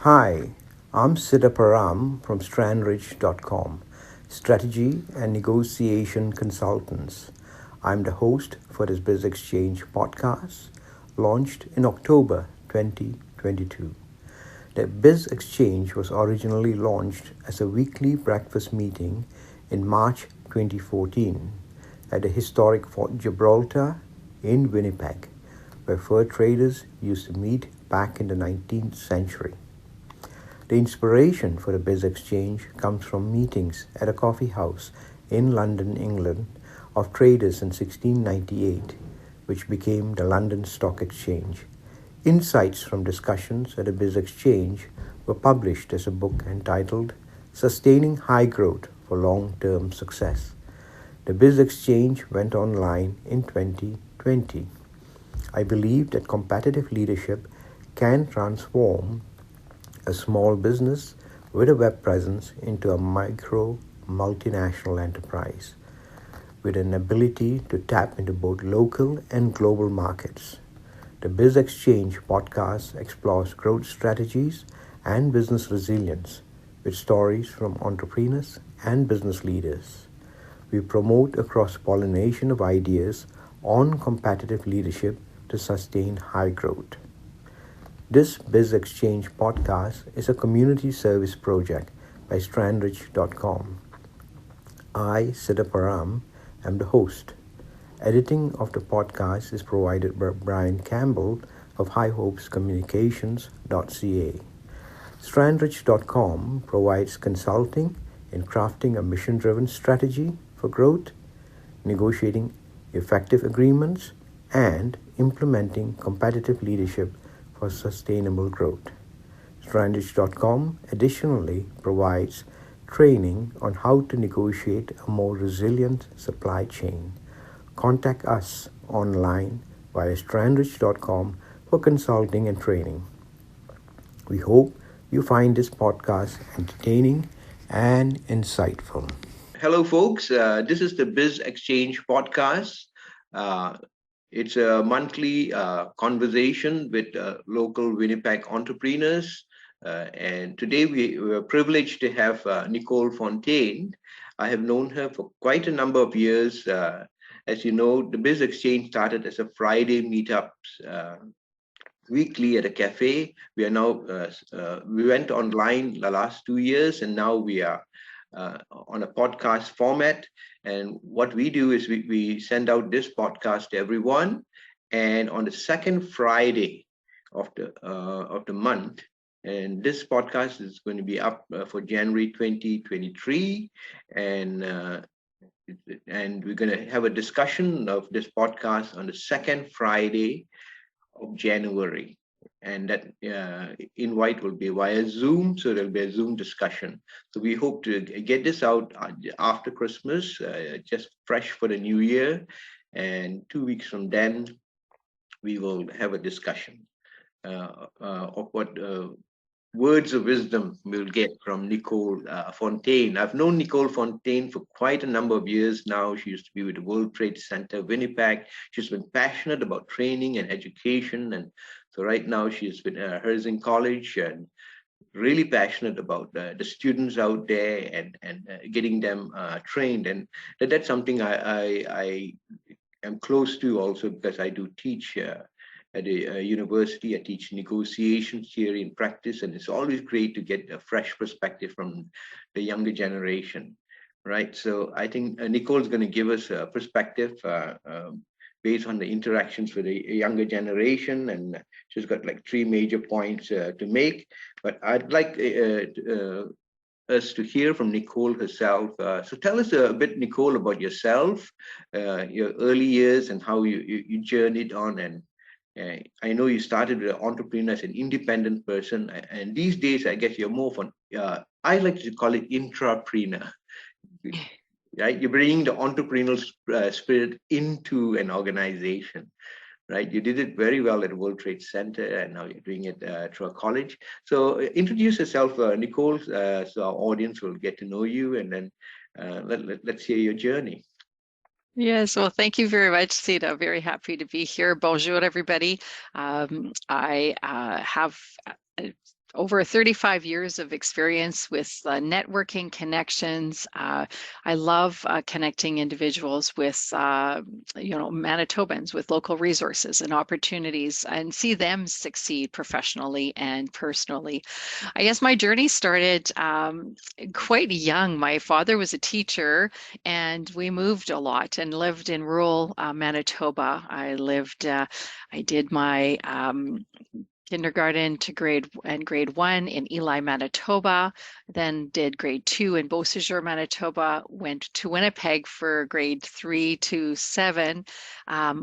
Hi, I'm Siddha Param from strandridge.com, strategy and negotiation consultants. I'm the host for this Biz Exchange podcast, launched in October 2022. The Biz Exchange was originally launched as a weekly breakfast meeting in March 2014 at the historic Fort Gibraltar in Winnipeg, where fur traders used to meet back in the 19th century. The inspiration for the Biz Exchange comes from meetings at a coffee house in London, England, of traders in 1698, which became the London Stock Exchange. Insights from discussions at the Biz Exchange were published as a book entitled Sustaining High Growth for Long-Term Success. The Biz Exchange went online in 2020. I believe that competitive leadership can transform a small business with a web presence into a micro multinational enterprise with an ability to tap into both local and global markets. The Biz Exchange podcast explores growth strategies and business resilience with stories from entrepreneurs and business leaders. We promote a cross-pollination of ideas on competitive leadership to sustain high growth. This Biz Exchange podcast is a community service project by strandridge.com. I, Siddha Param, am the host. Editing of the podcast is provided by Brian Campbell of highhopescommunications.ca. Strandridge.com provides consulting in crafting a mission-driven strategy for growth, negotiating effective agreements, and implementing competitive leadership for sustainable growth. Strandridge.com additionally provides training on how to negotiate a more resilient supply chain. Contact us online via strandridge.com for consulting and training. We hope you find this podcast entertaining and insightful. Hello, folks. This is the Biz Exchange Podcast. Uh, it's a monthly conversation with local Winnipeg entrepreneurs. And today we were privileged to have Nicole Fontaine. I have known her for quite a number of years. As you know, the Biz Exchange started as a Friday meetups weekly at a cafe. We went online the last 2 years, and now we are on a podcast format. And what we do is we send out this podcast to everyone. And on the second Friday of the month, and this podcast is going to be up for January 2023, and we're going to have a discussion of this podcast on the second Friday of January. And that invite will be via Zoom, so there'll be a Zoom discussion. So we hope to get this out after Christmas, just fresh for the new year. And 2 weeks from then, we will have a discussion of what words of wisdom we'll get from Nicole Fontaine. I've known Nicole Fontaine for quite a number of years now. She used to be with the World Trade Center, Winnipeg. She's been passionate about training and education. And so right now she's with Herzing College and really passionate about the students out there and getting them trained. And that's something I am close to also because I do teach at a university. I teach negotiation theory and practice, and it's always great to get a fresh perspective from the younger generation, right? So I think Nicole's going to give us a perspective based on the interactions with the younger generation, and she's got like three major points to make. But I'd like us to hear from Nicole herself. So tell us a bit, Nicole, about yourself, your early years, and how you journeyed on. And I know you started with an entrepreneur as an independent person, and these days I guess you're more of I like to call it intrapreneur. Right, you're bringing the entrepreneurial spirit into an organization, right? You did it very well at World Trade Center, and now you're doing it through a college. So introduce yourself, Nicole, so our audience will get to know you, and then let's hear your journey. Yes, well, thank you very much, Sita. Very happy to be here. Bonjour, everybody. I have over 35 years of experience with networking connections. I love connecting individuals with, Manitobans with local resources and opportunities and see them succeed professionally and personally. I guess my journey started quite young. My father was a teacher, and we moved a lot and lived in rural Manitoba. I did my kindergarten to grade 1 in Ely, Manitoba, then did grade 2 in Beausejour, Manitoba, went to Winnipeg for grade 3 to 7,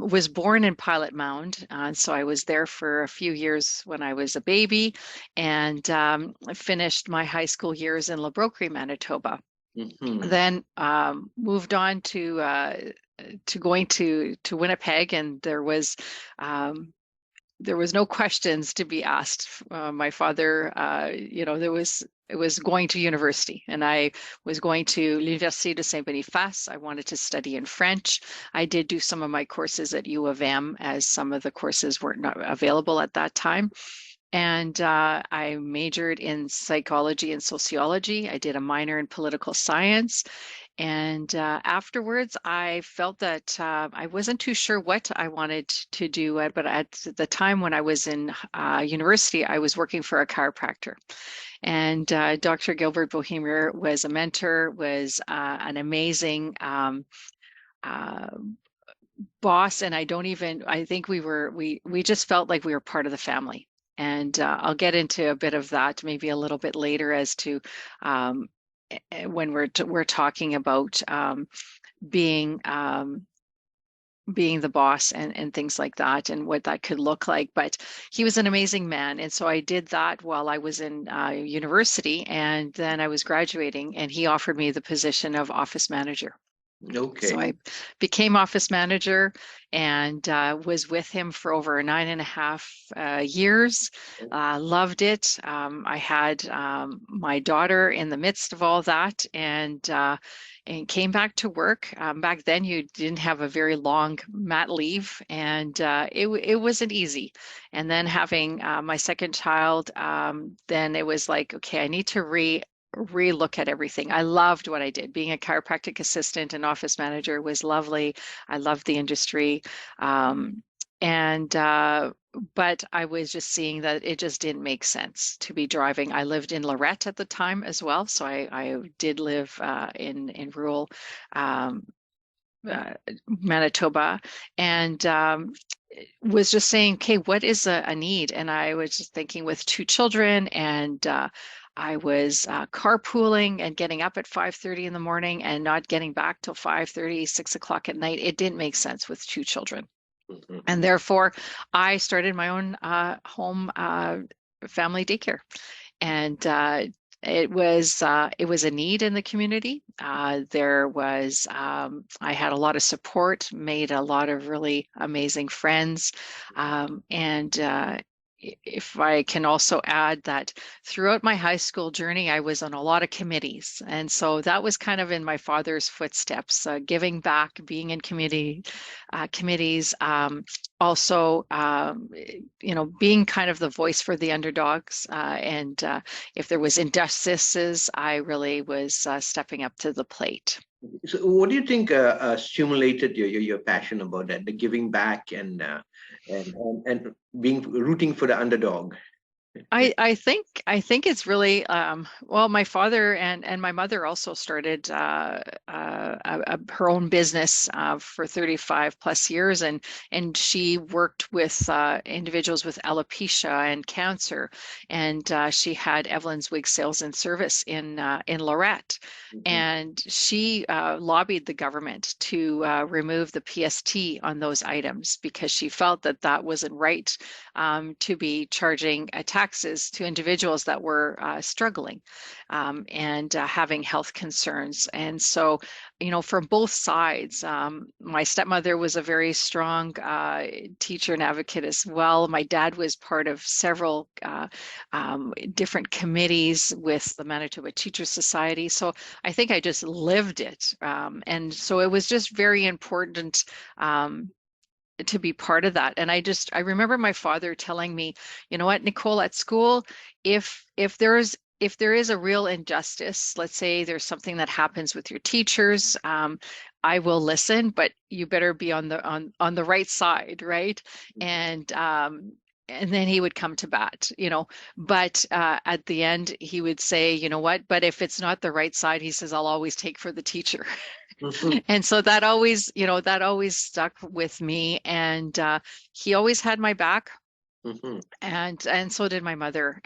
was born in Pilot Mound. So I was there for a few years when I was a baby, and finished my high school years in La Broquerie, Manitoba. Mm-hmm. Then moved on to going to Winnipeg, and there was no questions to be asked. My father, it was going to university, and I was going to l'Université de Saint-Boniface. I wanted to study in French. I did do some of my courses at U of M, as some of the courses were not available at that time. And I majored in psychology and sociology. I did a minor in political science. And afterwards, I felt that I wasn't too sure what I wanted to do. But at the time when I was in university, I was working for a chiropractor. And Dr. Gilbert Bohemier was a mentor, was an amazing boss. And I think we just felt like we were part of the family. And I'll get into a bit of that maybe a little bit later as to when we're talking about being the boss and things like that, and what that could look like. But he was an amazing man, and so I did that while I was in university, and then I was graduating, and he offered me the position of office manager. Okay. So I became office manager, and was with him for over 9.5 years. Loved it. I had my daughter in the midst of all that, and came back to work. Back then, you didn't have a very long mat leave, and it wasn't easy. And then having my second child, then it was like, okay, I need to relook at everything. I loved what I did. Being a chiropractic assistant and office manager was lovely. I loved the industry. But I was just seeing that it just didn't make sense to be driving. I lived in Lorette at the time as well. So I did live in rural Manitoba, and was just saying, okay, what is a need? And I was just thinking, with 2 children, and I was carpooling and getting up at 5:30 in the morning and not getting back till 5:30, 6 o'clock at night. It didn't make sense with 2 children. Mm-hmm. And therefore, I started my own home family daycare. And it was a need in the community. I had a lot of support, made a lot of really amazing friends, and if I can also add that throughout my high school journey, I was on a lot of committees. And so that was kind of in my father's footsteps, giving back, being in committees, also, being kind of the voice for the underdogs. And if there was injustices, I really was stepping up to the plate. So what do you think stimulated your passion about that, the giving back and rooting for the underdog? I think it's really well, my father and my mother also started her own business for 35 plus years, and she worked with individuals with alopecia and cancer, and she had Evelyn's Wig Sales and Service in Lorette, Mm-hmm. and she lobbied the government to remove the PST on those items, because she felt that wasn't right, to be charging taxes to individuals that were struggling and having health concerns. And so, from both sides, my stepmother was a very strong teacher and advocate as well. My dad was part of several different committees with the Manitoba Teachers Society. So I think I just lived it. And so it was just very important to be part of that. And I remember my father telling me, you know what, Nicole, at school, if there is a real injustice, let's say there's something that happens with your teachers, I will listen, but you better be on the right side, right? And then he would come to bat, but at the end he would say, you know what, but if it's not the right side, he says, I'll always take for the teacher. And so that always stuck with me. And he always had my back. And so did my mother.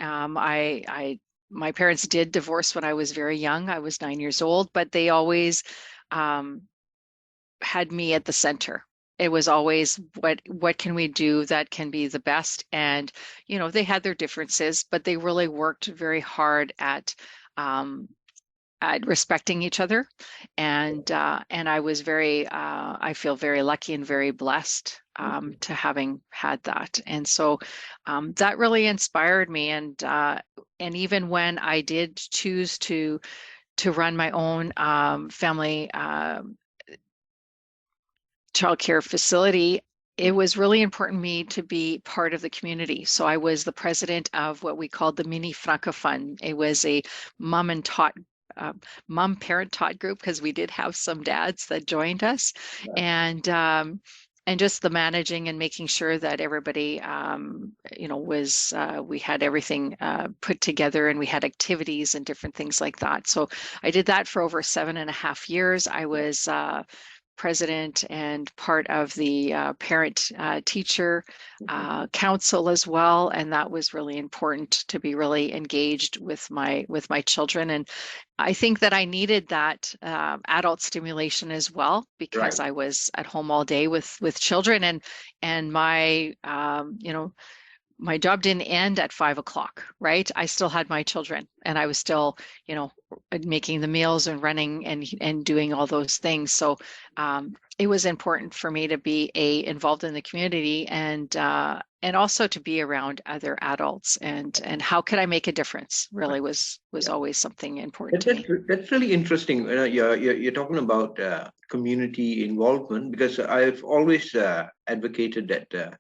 My parents did divorce when I was very young. I was 9 years old, but they always had me at the center. It was always what can we do that can be the best. And they had their differences, but they really worked very hard at respecting each other. And I was I feel very lucky and very blessed to having had that. And so that really inspired me. And even when I did choose to run my own family childcare facility, it was really important to me to be part of the community. So I was the president of what we called the Mini Francophone. It was a mom parent taught group, because we did have some dads that joined us. Yeah. And just the managing and making sure that everybody was we had everything put together, and we had activities and different things like that. So I did that for over 7.5 years. I was president and part of the parent teacher council as well, and that was really important to be really engaged with my children. And I think that I needed that adult stimulation as well, because I was at home all day with children, and my my job didn't end at 5:00, right? I still had my children, and I was still, making the meals and running and doing all those things. So it was important for me to be involved in the community, and also to be around other adults, and how could I make a difference really was always something important to me. That's really interesting. You're talking about community involvement, because I've always advocated that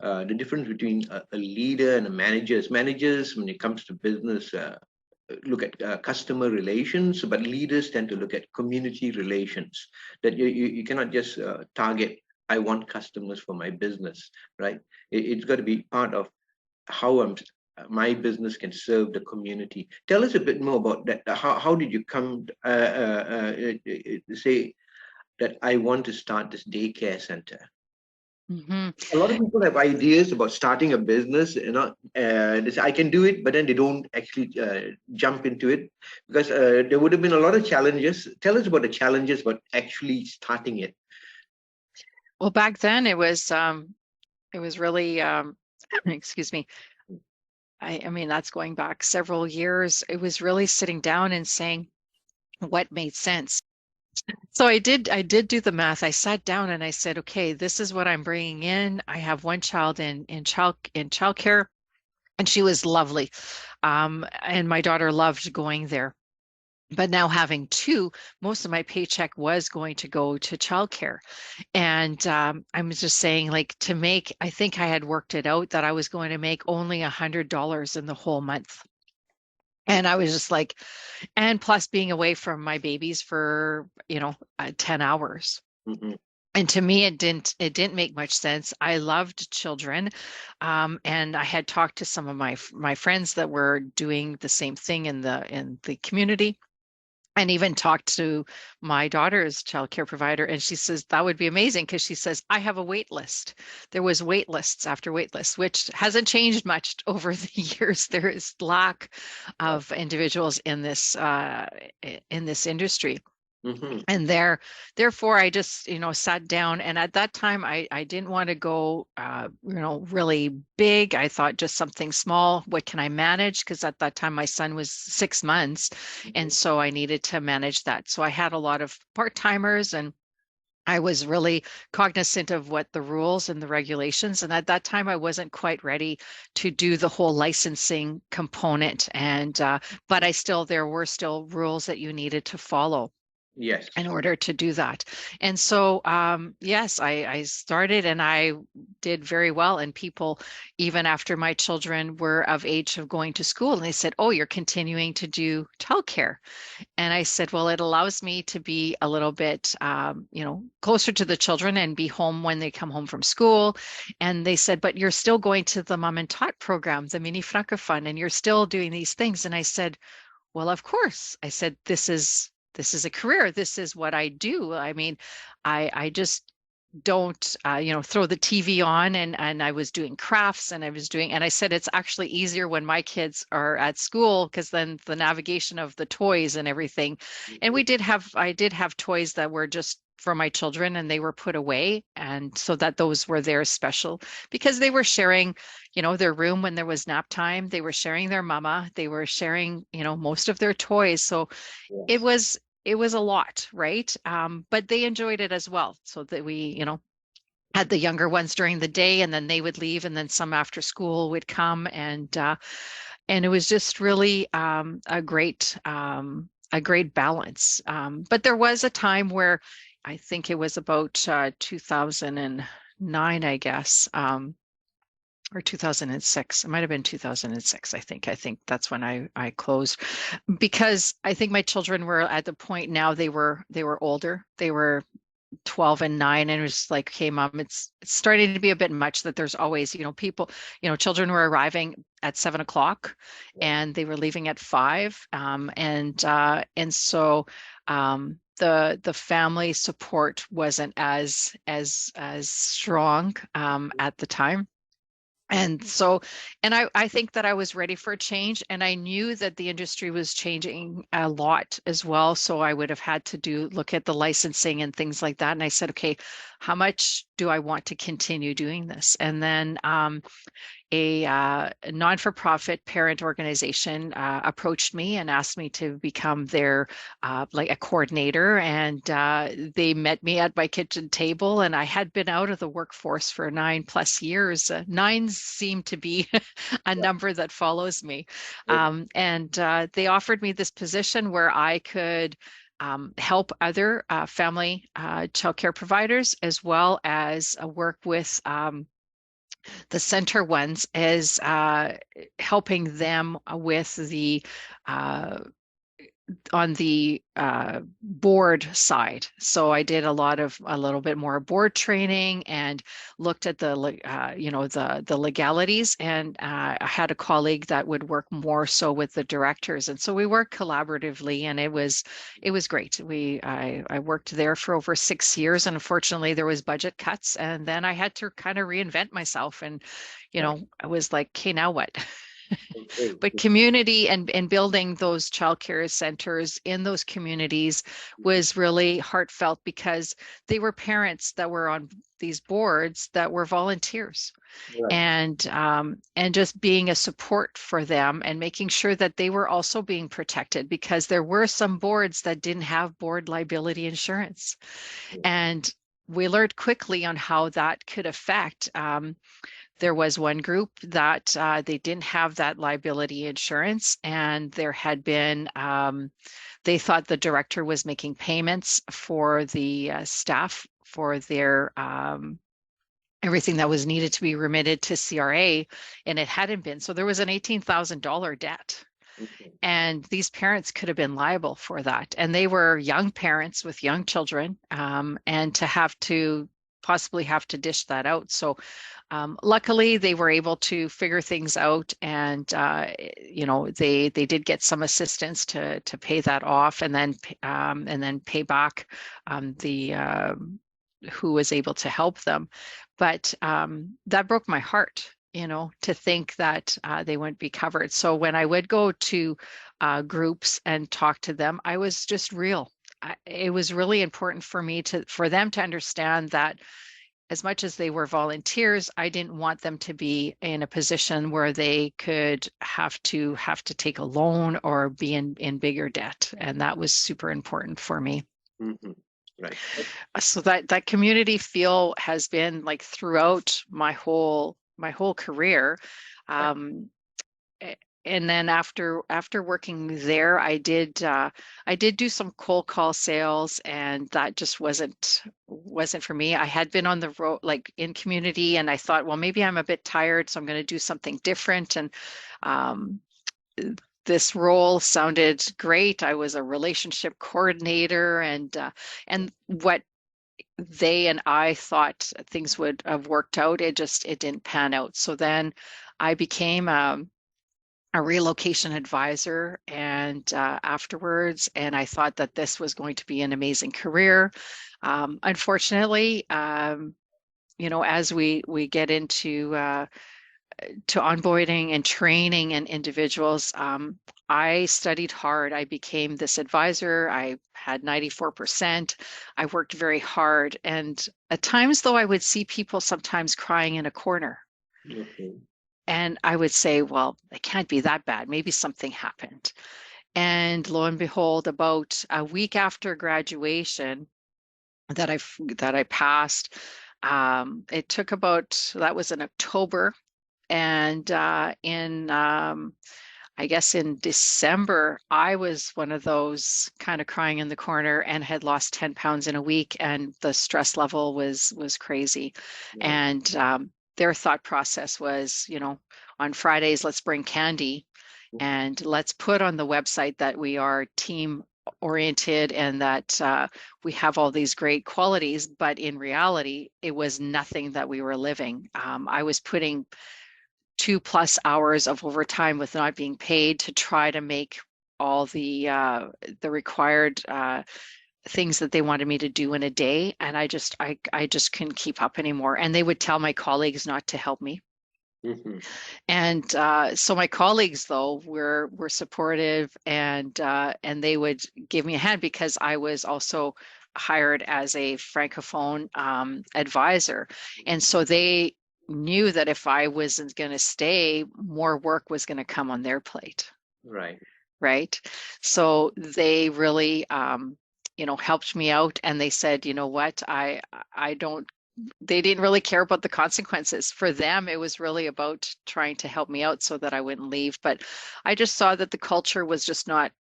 the difference between a leader and a manager is managers, when it comes to business, look at customer relations, but leaders tend to look at community relations. That you cannot just target, I want customers for my business, right? It's got to be part of how my business can serve the community. Tell us a bit more about that. How did you come say that I want to start this daycare center? Mm-hmm. A lot of people have ideas about starting a business, they say I can do it, but then they don't actually jump into it, because there would have been a lot of challenges. Tell us about the challenges about actually starting it. Well, back then it was really excuse me. I mean, that's going back several years. It was really sitting down and saying what made sense. So I did do the math. I sat down and I said, okay, this is what I'm bringing in. I have one child in childcare, and she was lovely. And my daughter loved going there. But now having two, most of my paycheck was going to go to childcare. And I'm just saying, I think I had worked it out that I was going to make only $100 in the whole month. And I was just like, and plus being away from my babies for, 10 hours. Mm-hmm. And to me, it didn't make much sense. I loved children. And I had talked to some of my friends that were doing the same thing in the community. And even talked to my daughter's childcare provider, and she says that would be amazing, because she says I have a wait list. There was wait lists after wait lists, which hasn't changed much over the years. There is lack of individuals in this industry. Mm-hmm. And therefore, I just, sat down. And at that time, I didn't want to go, really big. I thought just something small. What can I manage? Because at that time, my son was 6 months. And so I needed to manage that. So I had a lot of part-timers, and I was really cognizant of what the rules and the regulations. And at that time, I wasn't quite ready to do the whole licensing component. And, but there were still rules that you needed to follow. Yes. in order to do that. And so, yes, I started and I did very well. And people, even after my children were of age of going to school, and they said, "Oh, you're continuing to do childcare." And I said, "Well, it allows me to be a little bit, closer to the children and be home when they come home from school." And they said, "But you're still going to the mom and tot program, the mini francophone, and you're still doing these things." And I said, "Well, of course." I said, this is a career. This is what I do. I mean, I just don't, throw the TV on, and I was doing crafts, and I said, it's actually easier when my kids are at school, because then the navigation of the toys and everything. And I did have toys that were just for my children, and they were put away. And so that those were their special, because they were sharing, their room when there was nap time. They were sharing their mama. They were sharing, most of their toys. So it was a lot, right? But they enjoyed it as well. So that we, had the younger ones during the day, and then they would leave, and then some after school would come, and it was just really a great balance. But there was a time where I think it was about 2009, I guess. Or 2006. It might have been 2006, I think. I think that's when I closed, because I think my children were at the point now, they were older. They were 12 and 9, and it was like, "Okay, Mom, it's starting to be a bit much that there's always, people, children were arriving at 7 o'clock and they were leaving at 5. And so the family support wasn't as strong at the time. And so, and I think that I was ready for a change, and I knew that the industry was changing a lot as well. So I would have had to look at the licensing and things like that. And I said, "Okay, how much do I want to continue doing this?" And then a non-for-profit parent organization approached me and asked me to become their like a coordinator, and they met me at my kitchen table. And I had been out of the workforce for 9+ years. 9 seemed to be a number that follows me. And they offered me this position where I could help other family childcare providers, as well as work with the center ones, as helping them with the on the board side. So I did a little bit more board training, and looked at the legalities. And I had a colleague that would work more so with the directors, and so we worked collaboratively, and it was great. I worked there for over 6 years, and unfortunately there was budget cuts, and then I had to kind of reinvent myself, and I was like, "Okay, now what?" But community and building those childcare centers in those communities was really heartfelt, because they were parents that were on these boards that were volunteers. Right. And just being a support for them, and making sure that they were also being protected, because there were some boards that didn't have board liability insurance. And we learned quickly on how that could affect. There was one group that they didn't have that liability insurance, and there had been, they thought the director was making payments for the staff for their everything that was needed to be remitted to CRA, and it hadn't been. So there was an $18,000 debt. And these parents could have been liable for that. And they were young parents with young children, and to possibly have to dish that out. So luckily they were able to figure things out, and they did get some assistance to pay that off, and then pay back the who was able to help them. But that broke my heart, to think that they wouldn't be covered. So when I would go to groups and talk to them, I was just real. It was really important for them to understand that, as much as they were volunteers, I didn't want them to be in a position where they could have to take a loan or be in bigger debt. And that was super important for me. Mm-hmm. Right. So that community feel has been like throughout my whole career. and then after working there, I did do some cold call sales, and that just wasn't for me. I had been on the road, like in community, and I thought, well, maybe I'm a bit tired, so I'm going to do something different. And um, this role sounded great. I was a relationship coordinator, and what they and I thought things would have worked out, it didn't pan out. So then I became a relocation advisor, and afterwards, and I thought that this was going to be an amazing career. Unfortunately, as we get into to onboarding and training and individuals, I studied hard. I became this advisor. I had 94%. I worked very hard. And at times, though, I would see people sometimes crying in a corner. Okay. And I would say, well, it can't be that bad. Maybe something happened. And lo and behold, about a week after graduation that I passed, it took that was in October. And I guess in December, I was one of those kind of crying in the corner and had lost 10 pounds in a week, and the stress level was crazy. Yeah. And their thought process was, on Fridays, let's bring candy and let's put on the website that we are team oriented and that we have all these great qualities. But in reality, it was nothing that we were living. I was putting 2+ hours of overtime with not being paid to try to make all the required things that they wanted me to do in a day, and I just couldn't keep up anymore. And they would tell my colleagues not to help me. Mm-hmm. And so my colleagues, though, were supportive, and they would give me a hand because I was also hired as a francophone advisor, and so they knew that if I wasn't going to stay, more work was going to come on their plate. Right. So they really, helped me out, and they said, you know what, they didn't really care about the consequences. For them, it was really about trying to help me out so that I wouldn't leave. But I just saw that the culture was just not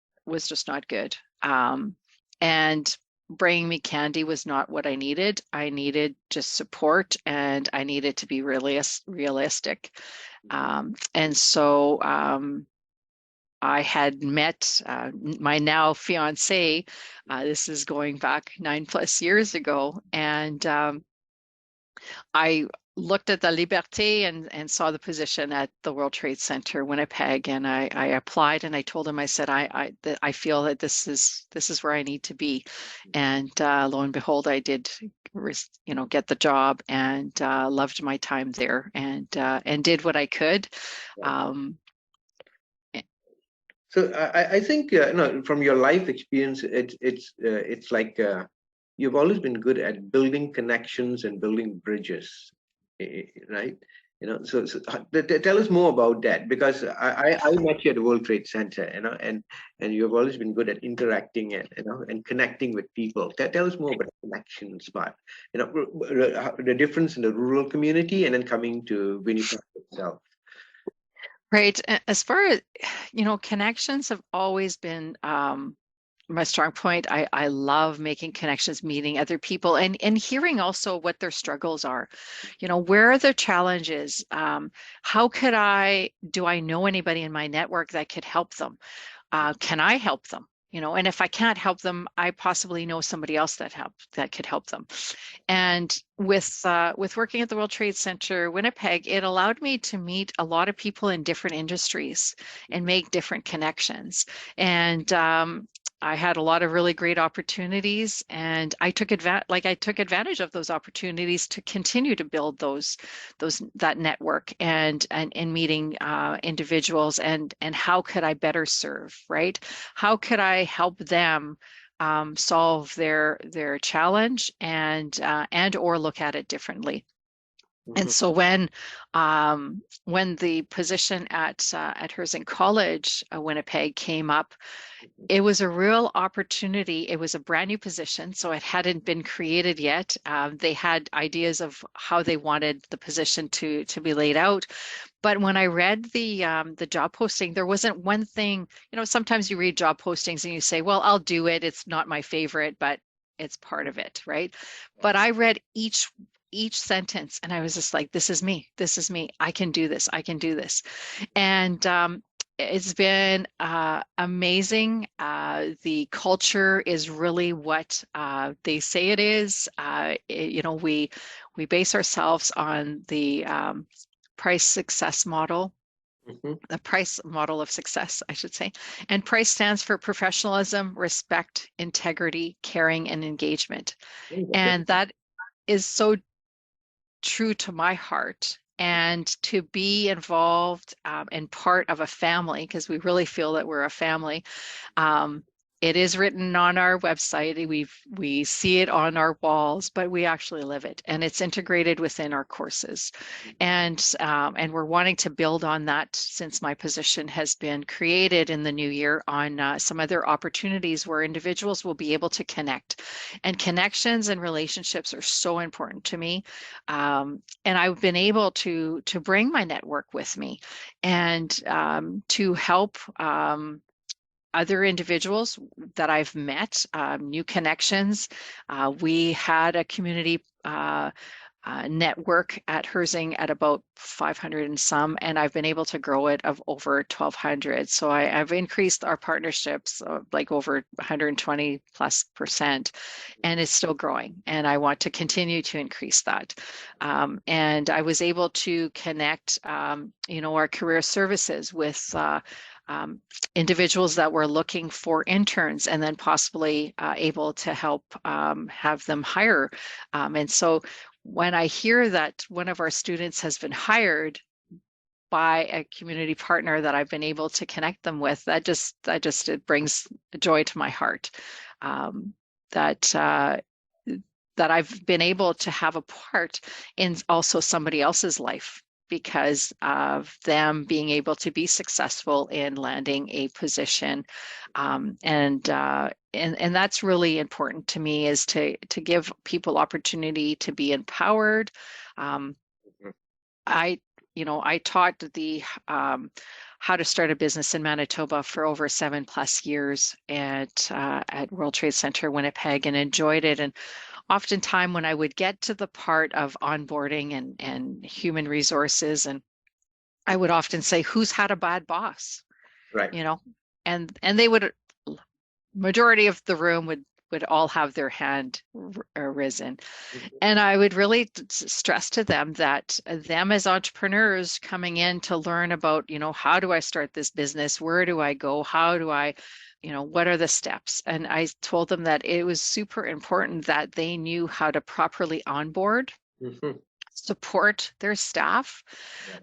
good. And bringing me candy was not what I needed. I needed just support, and I needed to be really realistic. And so I had met my now fiance. This is going back 9+ years ago, and I looked at the Liberté and saw the position at the World Trade Center, Winnipeg, and I applied, and I told him, I said, I feel that this is where I need to be. And lo and behold, I did, get the job, and loved my time there, and did what I could. So I think from your life experience, it's like you've always been good at building connections and building bridges, right? So tell us more about that, because I met you at the World Trade Center, and you've always been good at interacting and connecting with people. Tell us more about the connections part, the difference in the rural community and then coming to Winnipeg itself. Right. As far as, connections have always been my strong point. I love making connections, meeting other people, and hearing also what their struggles are. Where are their challenges? How do I know anybody in my network that could help them? Can I help them? And if I can't help them, I possibly know somebody else that could help them. And with working at the World Trade Center, Winnipeg, it allowed me to meet a lot of people in different industries and make different connections. And I had a lot of really great opportunities, and I took advantage of those opportunities to continue to build that network and meeting individuals, and how could I better serve, right? How could I help them solve their challenge and or look at it differently? And so when the position at Herzing College, Winnipeg, came up, it was a real opportunity. It was a brand new position, so it hadn't been created yet. They had ideas of how they wanted the position to be laid out. But when I read the job posting, there wasn't one thing. Sometimes you read job postings and you say, "Well, I'll do it. It's not my favorite, but it's part of it," right? But I read each sentence and I was just like, this is me. This is me. I can do this. I can do this. And it's been amazing. The culture is really what they say it is. We base ourselves on the price success model. The price model of success, I should say. And price stands for professionalism, respect, integrity, caring, and engagement. And that is so true to my heart. And to be involved and part of a family, because we really feel that we're a family. It is written on our website. We see it on our walls, but we actually live it, and it's integrated within our courses. And we're wanting to build on that since my position has been created in the new year on some other opportunities where individuals will be able to connect. And connections and relationships are so important to me. And I've been able to bring my network with me and to help other individuals that I've met, new connections. We had a community network at Herzing at about 500 and some, and I've been able to grow it of over 1,200. So I've increased our partnerships like over 120+%, and it's still growing. And I want to continue to increase that. And I was able to connect, our career services with individuals that were looking for interns, and then possibly able to help have them hire. And so when I hear that one of our students has been hired by a community partner that I've been able to connect them with, it brings joy to my heart. That I've been able to have a part in also somebody else's life, because of them being able to be successful in landing a position. And that's really important to me, is to give people opportunity to be empowered. I taught the how to start a business in Manitoba for over 7+ years at World Trade Center Winnipeg, and enjoyed it. And oftentimes when I would get to the part of onboarding and human resources, and I would often say, who's had a bad boss? Right. And they would, majority of the room would all have their hand risen. And I would really stress to them that them as entrepreneurs coming in to learn about, how do I start this business? Where do I go? How do I, what are the steps? And I told them that it was super important that they knew how to properly onboard, support their staff.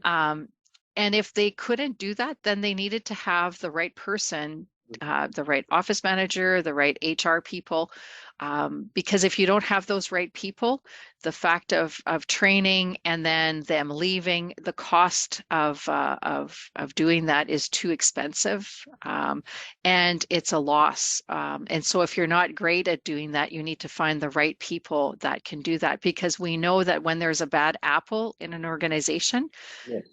And if they couldn't do that, then they needed to have the right person, the right office manager, the right HR people, because if you don't have those right people, the fact of training and then them leaving, the cost of doing that is too expensive, and it's a loss. And so if you're not great at doing that, you need to find the right people that can do that, because we know that when there's a bad apple in an organization,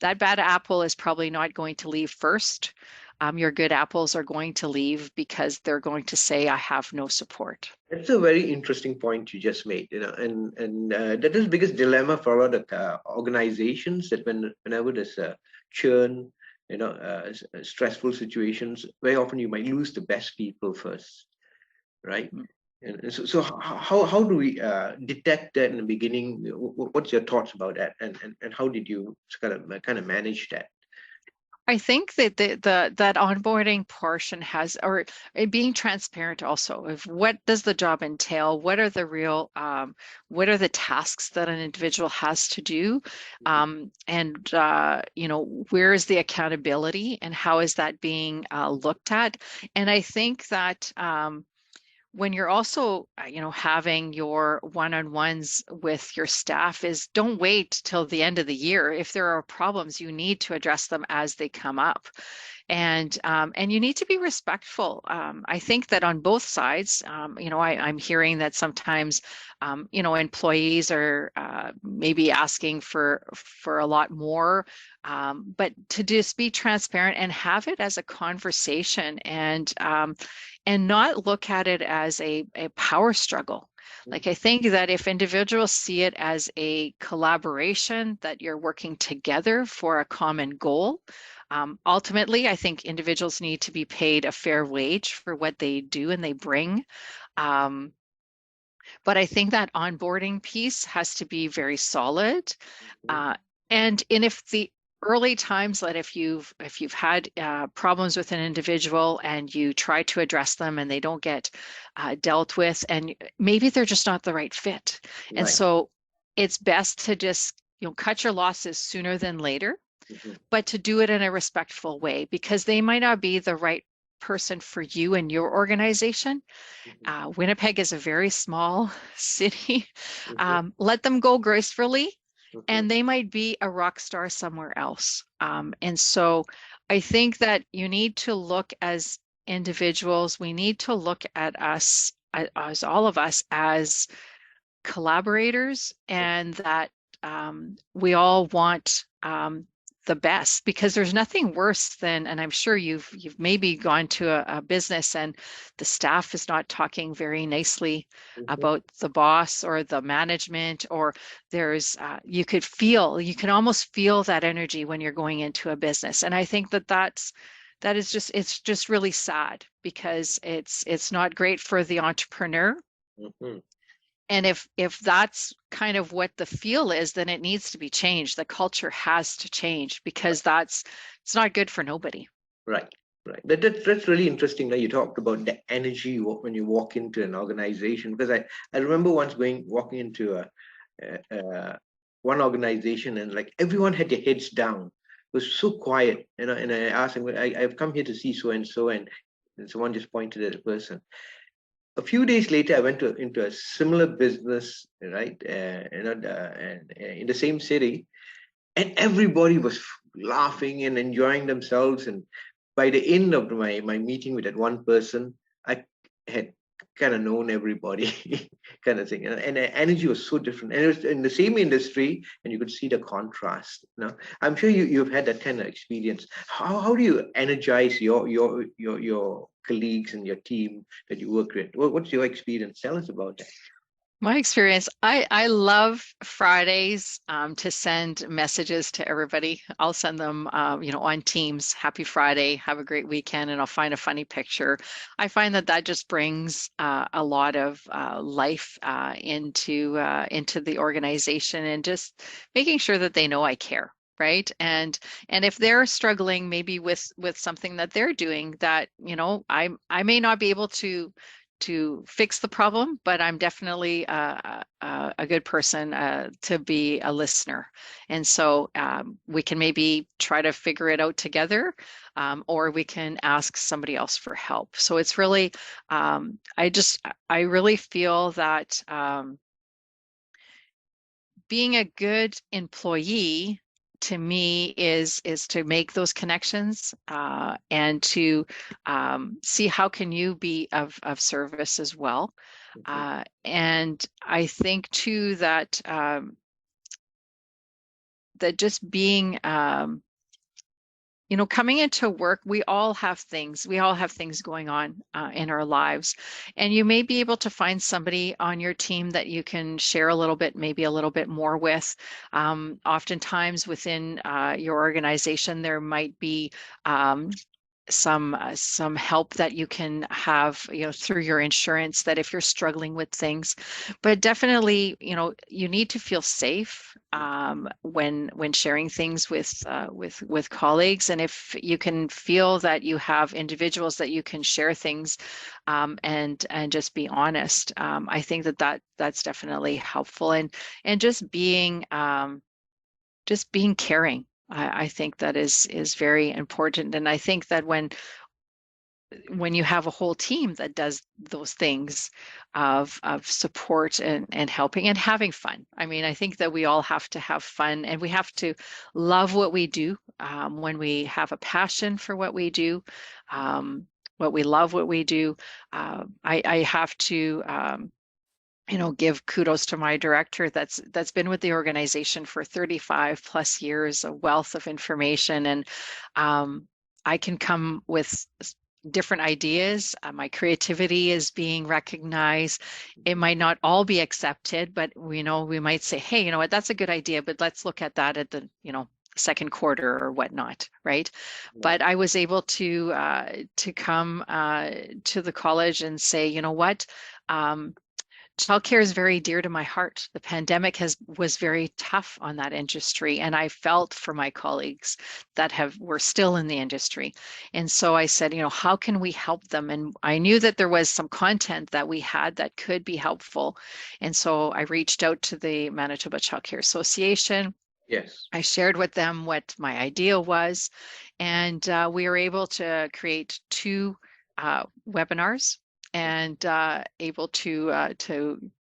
that bad apple is probably not going to leave first. Your good apples are going to leave because they're going to say, I have no support. That's a very interesting point you just made, and that is the biggest dilemma for a lot of organizations, that whenever there's a churn, stressful situations, very often you might lose the best people first, right? And so how do we detect that in the beginning? What's your thoughts about that, and how did you kind of manage that? I think that that onboarding portion has, or being transparent also of what does the job entail, what are the real, what are the tasks that an individual has to do, and where is the accountability and how is that being looked at? And I think that when you're also, having your one-on-ones with your staff, is don't wait till the end of the year. If there are problems, you need to address them as they come up. And you need to be respectful. I think that on both sides, I'm hearing that sometimes, employees are maybe asking for a lot more, but to just be transparent and have it as a conversation, and not look at it as a power struggle. Like, I think that if individuals see it as a collaboration, that you're working together for a common goal, ultimately, I think individuals need to be paid a fair wage for what they do and they bring. But I think that onboarding piece has to be very solid. And if the early times, that if you've had problems with an individual and you try to address them and they don't get dealt with, and maybe they're just not the right fit. And Right. so it's best to just, cut your losses sooner than later, but to do it in a respectful way, because they might not be the right person for you and your organization. Winnipeg is a very small city. Let them go gracefully, and they might be a rock star somewhere else. And so I think that you need to look, as individuals, we need to look at us, as all of us, as collaborators, and that we all want the best, because there's nothing worse than, and I'm sure you've maybe gone to a business and the staff is not talking very nicely about the boss or the management, or there's you can almost feel that energy when you're going into a business. And I think that is just, it's just really sad, because it's not great for the entrepreneur. And if that's kind of what the feel is, then it needs to be changed. The culture has to change, because it's not good for nobody. Right. That's really interesting that you talked about the energy when you walk into an organization, because I remember once walking into one organization, and like everyone had their heads down. It was so quiet, and I asked them, I've come here to see so and so, and someone just pointed at a person. A few days later, I went into a similar business, right? And in the same city, and everybody was laughing and enjoying themselves. And by the end of my meeting with that one person, I had kind of known everybody, kind of thing. And the energy was so different, and it was in the same industry, and you could see the contrast. I'm sure you've had that kind of experience. How do you energize your colleagues and your team that you work with? What's your experience? Tell us about that. My experience, I love Fridays to send messages to everybody. I'll send them, on Teams, happy Friday, have a great weekend, and I'll find a funny picture. I find that just brings a lot of life into the organization, and just making sure that they know I care. Right. And if they're struggling maybe with something that they're doing, that, I may not be able to fix the problem, but I'm definitely a good person to be a listener. And so we can maybe try to figure it out together, or we can ask somebody else for help. So it's really, I really feel that being a good employee, to me, is to make those connections, and to see how can you be of service as well. And I think too that that just being coming into work, we all have things going on in our lives, and you may be able to find somebody on your team that you can share a little bit, maybe a little bit more with. Oftentimes within your organization, there might be some help that you can have, through your insurance, that if you're struggling with things. But definitely, you need to feel safe when sharing things with colleagues. And if you can feel that you have individuals that you can share things and just be honest, I think that's definitely helpful. And just being caring. I think that is very important. And I think that when when you have a whole team that does those things of support and helping and having fun. I mean, I think that we all have to have fun, and we have to love what we do. When we have a passion for what we do, what we love what we do, I have to give kudos to my director that's been with the organization for 35 plus years, a wealth of information, and I can come with different ideas. My creativity is being recognized. It might not all be accepted, but we might say, hey, you know what, that's a good idea, but let's look at that at the second quarter or whatnot, right? But I was able to come to the college and say, you know what, childcare is very dear to my heart. The pandemic was very tough on that industry, and I felt for my colleagues that were still in the industry. And so I said, how can we help them? And I knew that there was some content that we had that could be helpful. And so I reached out to the Manitoba Childcare Association. Yes. I shared with them what my idea was, and we were able to create 2 webinars and able to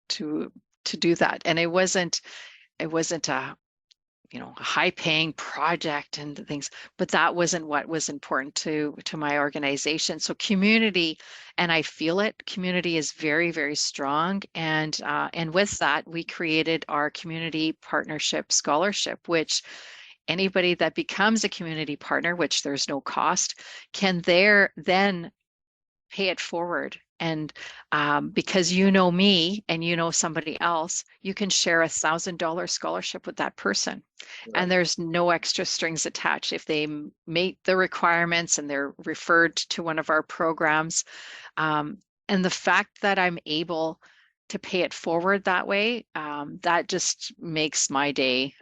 do that. And it wasn't a a high-paying project and things, but that wasn't what was important to my organization. So community, and I feel it, community is very, very strong. And with that, we created our community partnership scholarship, which anybody that becomes a community partner, which there's no cost, can then pay it forward. And because me and somebody else, you can share $1,000 scholarship with that person. Right. And there's no extra strings attached if they meet the requirements and they're referred to one of our programs. And the fact that I'm able to pay it forward that way, that just makes my day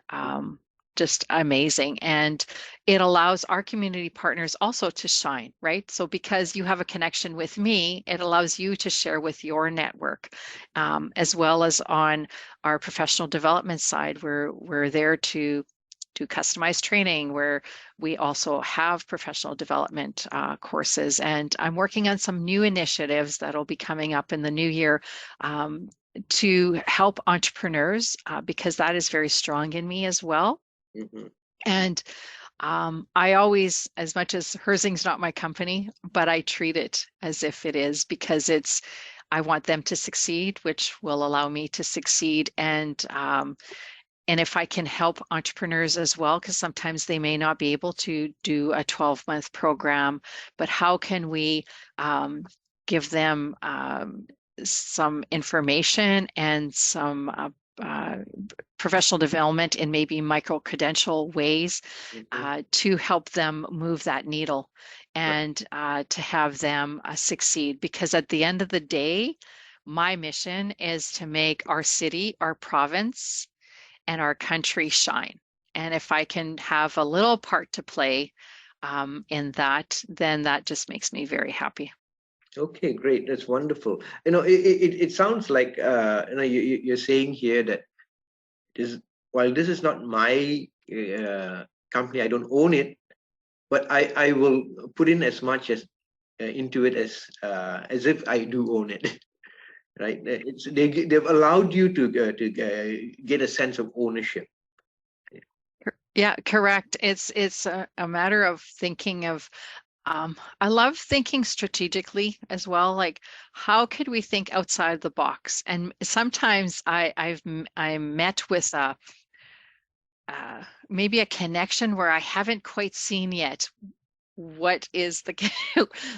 just amazing. And it allows our community partners also to shine, right? So because you have a connection with me, it allows you to share with your network, as well as on our professional development side, we're there to do customized training, where we also have professional development courses. And I'm working on some new initiatives that'll be coming up in the new year, to help entrepreneurs, because that is very strong in me as well. Mm-hmm. And I always, as much as Herzing's not my company, but I treat it as if it is, because I want them to succeed, which will allow me to succeed. And if I can help entrepreneurs as well, because sometimes they may not be able to do a 12-month program, but how can we give them some information and some professional development in maybe micro-credential ways, to help them move that needle and to have them succeed. Because at the end of the day, my mission is to make our city, our province, and our country shine. And if I can have a little part to play in that, then that just makes me very happy. Okay, great. That's wonderful. It sounds like you're saying here that while this is not my company, I don't own it, but I will put in as much as into it as if I do own it. Right? They've allowed you to get a sense of ownership. Yeah, correct. It's a matter of thinking of. I love thinking strategically as well. Like, how could we think outside the box? And sometimes I'm met with maybe a connection where I haven't quite seen yet. What is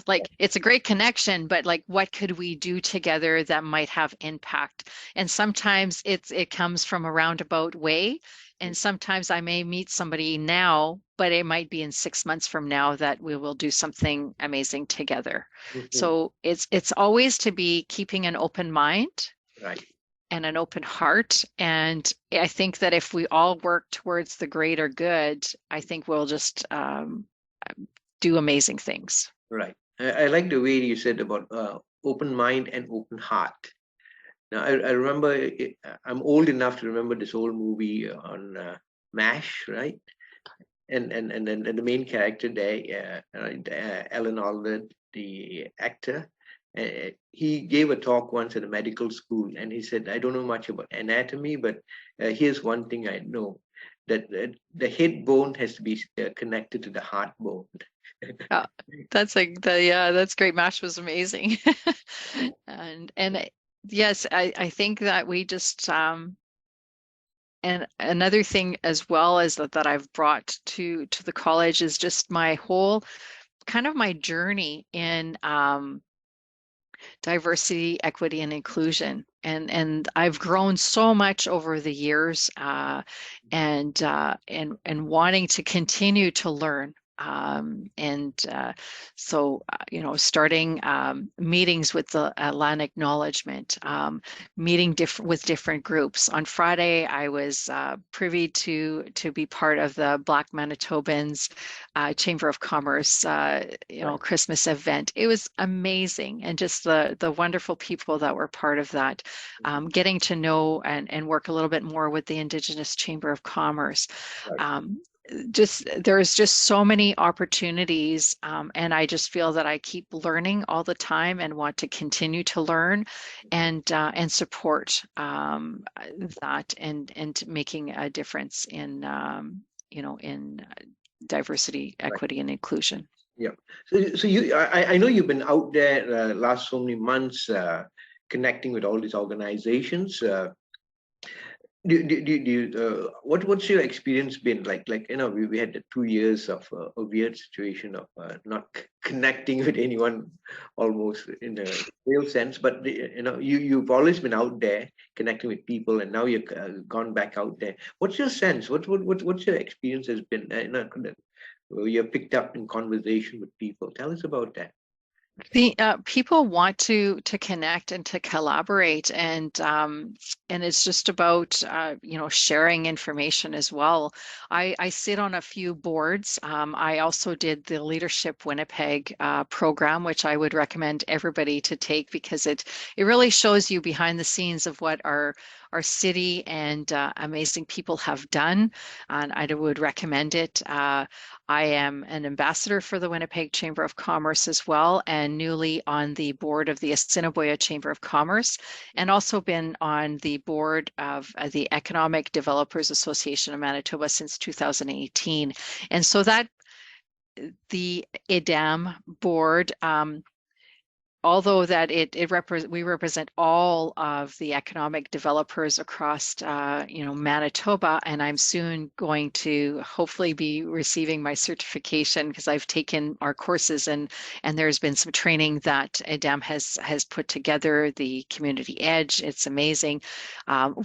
like, it's a great connection, but like, what could we do together that might have impact? And sometimes it comes from a roundabout way. And sometimes I may meet somebody now, but it might be in 6 months from now that we will do something amazing together. Mm-hmm. So it's always to be keeping an open mind, right, and an open heart. And I think that if we all work towards the greater good, I think we'll just do amazing things. Right. I like the way you said about open mind and open heart. Now, I remember, I'm old enough to remember this old movie on MASH, right? and the main character there, Alan Alda, the actor, he gave a talk once at a medical school, and he said, "I don't know much about anatomy, but here's one thing I know: that the head bone has to be connected to the heart bone." That's that's great. MASH was amazing. And yes, I think that we just and another thing as well is that I've brought to the college is just my whole kind of my journey in diversity, equity, and inclusion. And I've grown so much over the years, and wanting to continue to learn. Starting meetings with the land acknowledgement, meeting with different groups. On Friday, I was privy to be part of the Black Manitobans Chamber of Commerce, Christmas event. It was amazing, and just the wonderful people that were part of that. Getting to know and work a little bit more with the Indigenous Chamber of Commerce. There's just so many opportunities, and I just feel that I keep learning all the time and want to continue to learn and support that and making a difference in in diversity, equity, and inclusion. Yeah. So I know you've been out there last so many months connecting with all these organizations. What's your experience been like? We had the 2 years of a weird situation of not connecting with anyone, almost in a real sense. But you've always been out there connecting with people, and now you've gone back out there. What's your sense? What's your experience has been? You're picked up in conversation with people. Tell us about that. The people want to connect and to collaborate, and it's just about sharing information as well. I sit on a few boards. I also did the Leadership Winnipeg program, which I would recommend everybody to take, because it really shows you behind the scenes of what our city and amazing people have done, and I would recommend it. I am an ambassador for the Winnipeg Chamber of Commerce as well, and newly on the board of the Assiniboia Chamber of Commerce, and also been on the board of the Economic Developers Association of Manitoba since 2018. And so that the EDAM board, although that we represent all of the economic developers across Manitoba, and I'm soon going to hopefully be receiving my certification, because I've taken our courses and there's been some training that EDAM has put together, the Community Edge. It's amazing,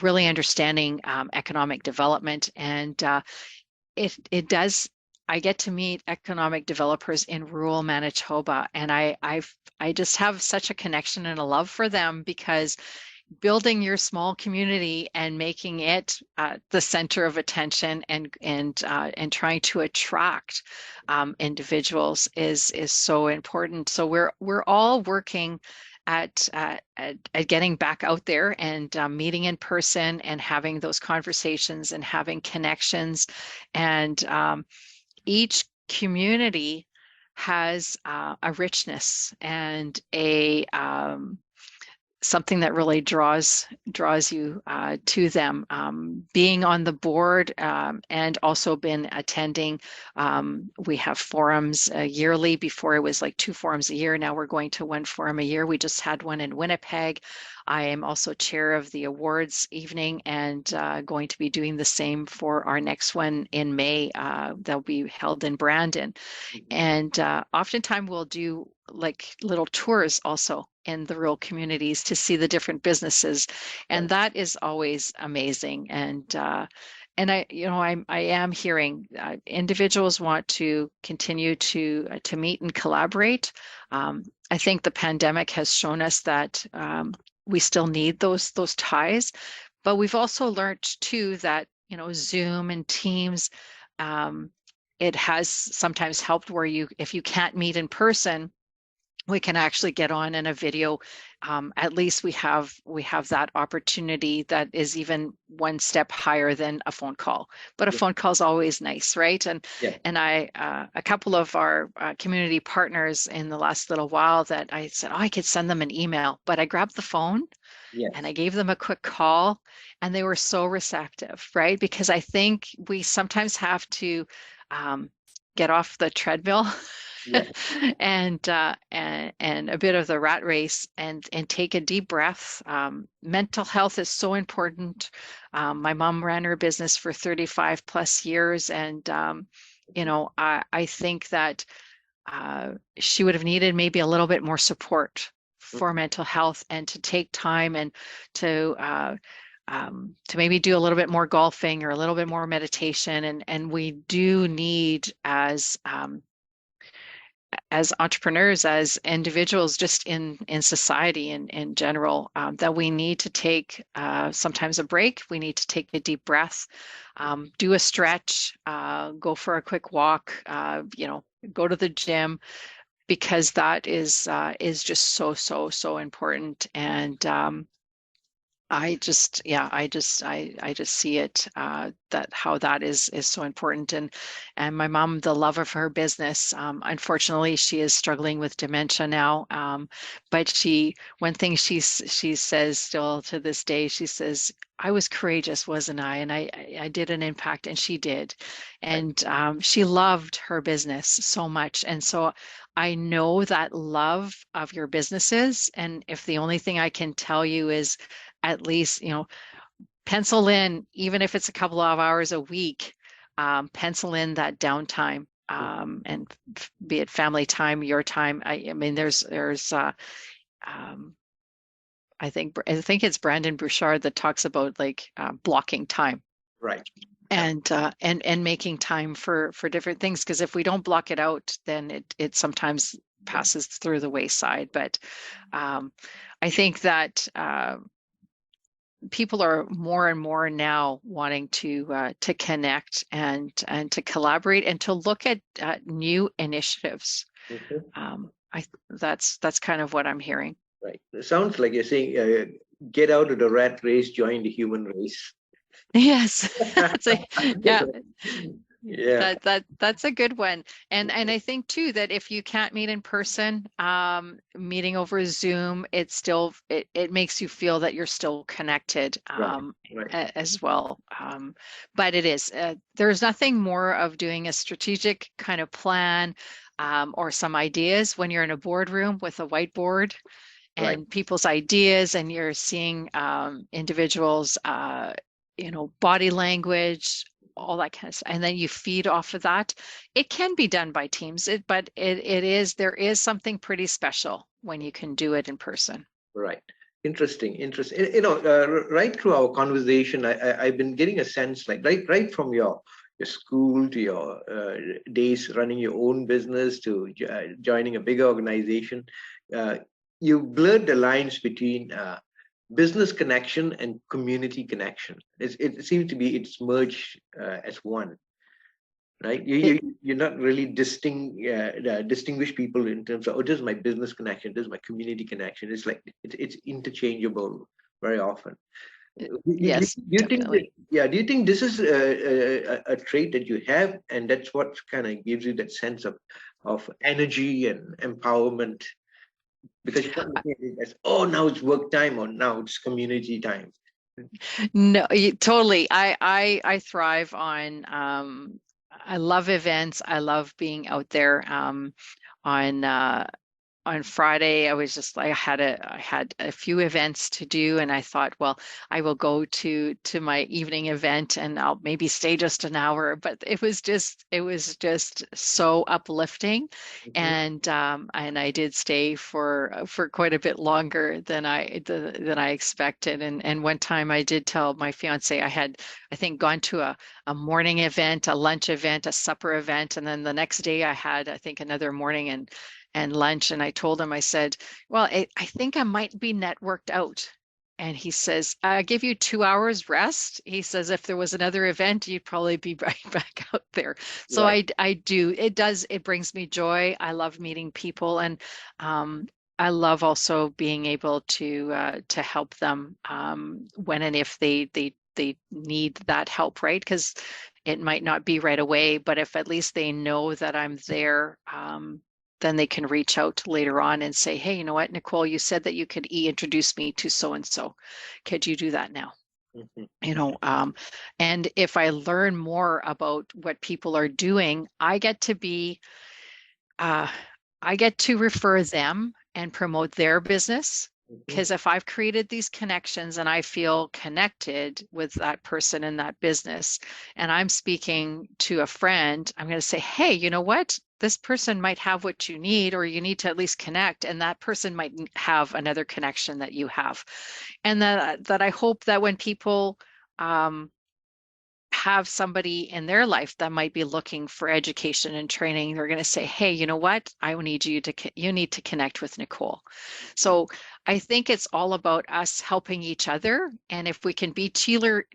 really understanding economic development, and it does. I get to meet economic developers in rural Manitoba, and I just have such a connection and a love for them, because building your small community and making it the center of attention and trying to attract individuals is so important. So we're all working at getting back out there and meeting in person and having those conversations and having connections, and each community has a richness and a something that really draws you to them. Being on the board and also been attending, we have forums yearly. Before it was like 2 forums a year. Now we're going to 1 forum a year. We just had one in Winnipeg. I am also chair of the awards evening, and going to be doing the same for our next one in May. That'll be held in Brandon. And oftentimes we'll do like little tours also in the rural communities to see the different businesses, and that is always amazing. And I am hearing individuals want to continue to meet and collaborate. I think the pandemic has shown us that we still need those ties, but we've also learned too that Zoom and Teams, it has sometimes helped where if you can't meet in person, we can actually get on in a video. At least we have that opportunity that is even one step higher than a phone call. But a phone call is always nice, right? And I a couple of our community partners in the last little while that I said, oh, I could send them an email, but I grabbed the phone and I gave them a quick call, and they were so receptive, right? Because I think we sometimes have to get off the treadmill and a bit of the rat race and take a deep breath. Mental health is so important. My mom ran her business for 35 plus years, and I think that she would have needed maybe a little bit more support for mental health, and to take time and to maybe do a little bit more golfing or a little bit more meditation. And we do need, as entrepreneurs, as individuals, just in society in general, that we need to take sometimes a break. We need to take a deep breath, do a stretch, go for a quick walk, go to the gym, because that is just so important. And I just see it, that how that is so important. And my mom, the love of her business, unfortunately, she is struggling with dementia now. But one thing she says still to this day, she says, I was courageous, wasn't I? And I did an impact, and she did. And she loved her business so much. And so I know that love of your businesses. And if the only thing I can tell you is, at least, pencil in, even if it's a couple of hours a week, pencil in that downtime, and be it family time, your time. I mean, there's I think it's Brandon Bouchard that talks about like blocking time. Right. And making time for different things, because if we don't block it out, then it sometimes passes through the wayside. But I think that people are more and more now wanting to connect and to collaborate and to look at new initiatives. That's kind of what I'm hearing. Right. It sounds like you're saying, get out of the rat race, join the human race. Yes. Yeah. Yeah. That's a good one. And I think too that if you can't meet in person, meeting over Zoom, it makes you feel that you're still connected, Right. as well. But it is, there's nothing more of doing a strategic kind of plan, or some ideas when you're in a boardroom with a whiteboard and people's ideas, and you're seeing individuals, body language, all that kind of stuff, and then you feed off of that. It can be done by teams, but there is something pretty special when you can do it in person. Right. Interesting. Right through our conversation, I've been getting a sense, like right from your school to your days running your own business to joining a big organization, you blurred the lines between business connection and community connection. It seems to be it's merged as one, right? You're not really distinguish people in terms of, this is my business connection, this is my community connection. It's like it's interchangeable very often. Yes, do you definitely. do you think this is a trait that you have, and that's what kind of gives you that sense of energy and empowerment? Because you're not looking at it as, now it's work time, or now it's community time. No, totally. I thrive on, I love events. I love being out there. On Friday, I was just, I had a few events to do, and I thought, well, I will go to my evening event and I'll maybe stay just an hour. But it was just so uplifting, and I did stay for quite a bit longer than I expected. And one time I did tell my fiance I had, I think, gone to a morning event, a lunch event, a supper event, and then the next day I had, I think, another morning and lunch. And I told him, I said, well, I think I might be networked out. and he says, I give you 2 hours rest. He says, if there was another event, you'd probably be right back out there. So Right. I do. It brings me joy. I love meeting people, and I love also being able to help them when and if they need that help, right? Because it might not be right away, but if at least they know that I'm there, then they can reach out later on and say, hey, you know what, Nicole, you said that you could introduce me to so and so. Could you do that now? Mhm. You know, and if I learn more about what people are doing, uh, I get to refer them and promote their business. Mhm. Because if I've created these connections and I feel connected with that person in that business, and I'm speaking to a friend, I'm going to say, hey, you know what? This person might have what you need, or you need to at least connect, and that person might have another connection that you have. And that I hope that when people um, have somebody in their life that might be looking for education and training, they're going to say, hey, you know what, you need to connect with Nicole. So I think it's all about us helping each other, and if we can be cheerleaders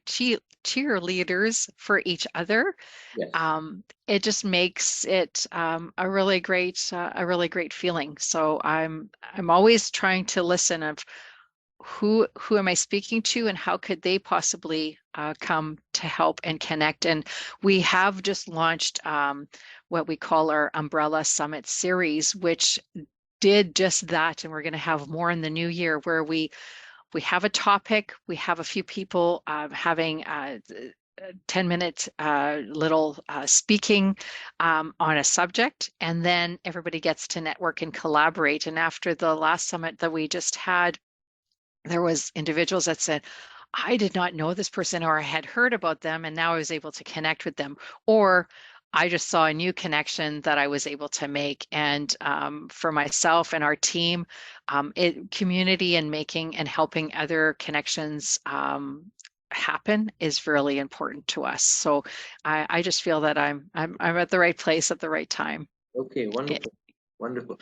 for each other, Yes. it just makes it a really great feeling. So I'm always trying to listen of who am I speaking to, and how could they possibly come to help and connect. And we have just launched what we call our Umbrella Summit series, which did just that, and we're going to have more in the new year, where we have a topic, we have a few people having 10-minute little speaking on a subject, and then everybody gets to network and collaborate. And after the last summit that we just had, there was individuals that said, I did not know this person, or I had heard about them, and now I was able to connect with them, or I just saw a new connection that I was able to make. And for myself and our team, community and making and helping other connections happen is really important to us. So I just feel that I'm at the right place at the right time. Okay, It, wonderful. Wonderful.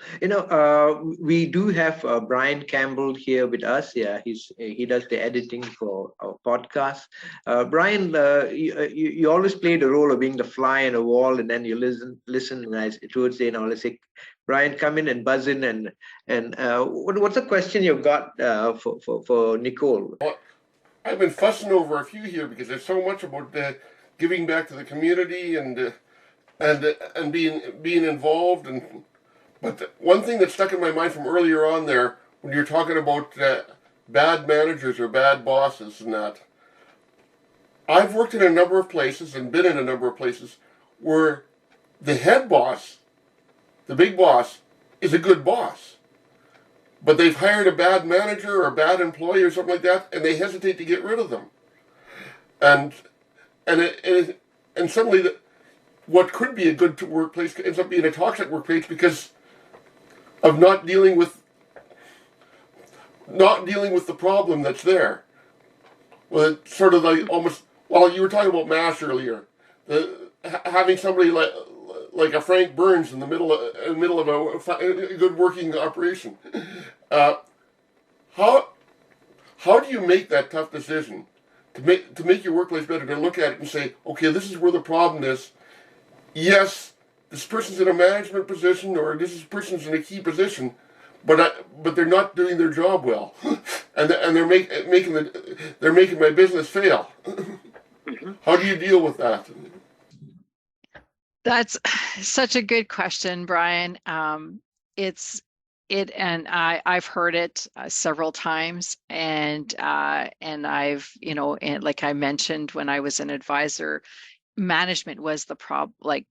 We do have Brian Campbell here with us. Yeah, he does the editing for our podcast. Brian, you always play the role of being the fly on the wall, and then you listen, and towards the end, let's say, Brian, come in and buzz in, and what's the question you got for Nicole? Well, I've been fussing over a few here because there's so much about giving back to the community and being involved. But one thing that stuck in my mind from earlier on there, when you're talking about bad managers or bad bosses and that, I've worked in a number of places and been in a number of places where the head boss, the big boss, is a good boss. But they've hired a bad manager or a bad employee or something like that, and they hesitate to get rid of them. And and suddenly what could be a good workplace ends up being a toxic workplace because of not dealing with the problem that's there. Well, it's sort of like almost. Well, you were talking about MASH earlier. Having somebody like a Frank Burns in the middle of a good working operation. How do you make that tough decision to make your workplace better? To look at it and say, okay, this is where the problem is. Yes, this person's in a management position, or this person's in a key position, but they're not doing their job well, and they're making my business fail. How do you deal with that? That's such a good question, Brian. And I've heard it several times, and I've, and like I mentioned, when I was an advisor, management was the problem, like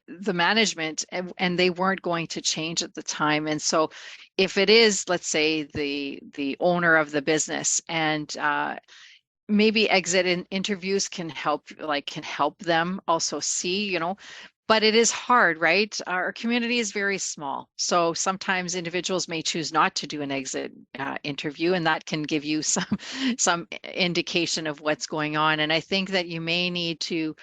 the management, and they weren't going to change at the time. And so if it is, let's say, the owner of the business, and maybe exit interviews can help them also see, but it is hard, right? Our community is very small, so sometimes individuals may choose not to do an exit interview, and that can give you some indication of what's going on. And I think that you may need to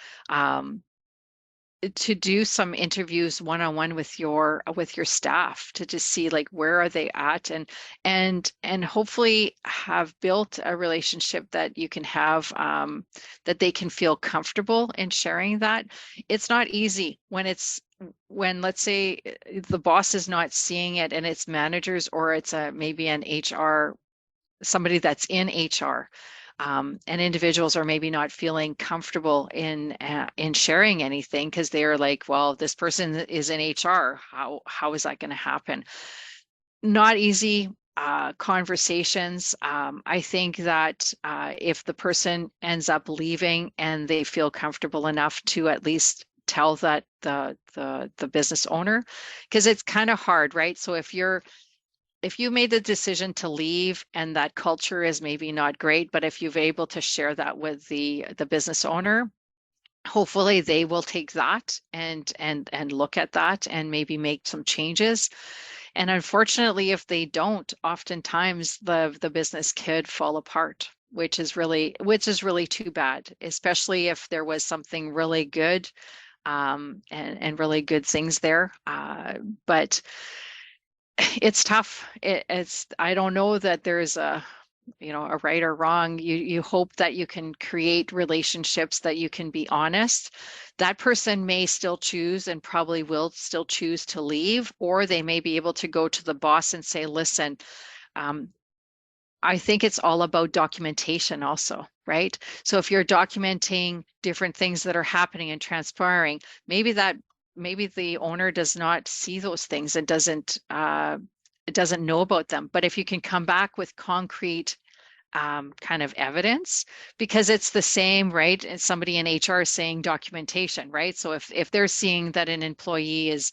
to do some interviews one-on-one with your staff to just see like where are they at, and hopefully have built a relationship that you can have, that they can feel comfortable in sharing that. It's not easy when let's say the boss is not seeing it and it's managers, or it's maybe an HR, somebody that's in HR, and individuals are maybe not feeling comfortable in sharing anything because they're like, well, this person is in HR. How is that going to happen? Not easy conversations. I think that if the person ends up leaving and they feel comfortable enough to at least tell that the business owner, because it's kind of hard, right? So if you made the decision to leave and that culture is maybe not great, but if you've able to share that with the business owner, hopefully they will take that and look at that and maybe make some changes. And unfortunately, if they don't, oftentimes the business could fall apart, which is really too bad, especially if there was something really good, and really good things there. But it's tough. I don't know that there's a right or wrong. You hope that you can create relationships that you can be honest. That person may still choose and probably will still choose to leave, or they may be able to go to the boss and say, listen, I think it's all about documentation also, right? So if you're documenting different things that are happening and transpiring, maybe the owner does not see those things and doesn't know about them. But if you can come back with concrete kind of evidence, because it's the same, right? And somebody in HR is saying documentation, right? So if they're seeing that an employee is,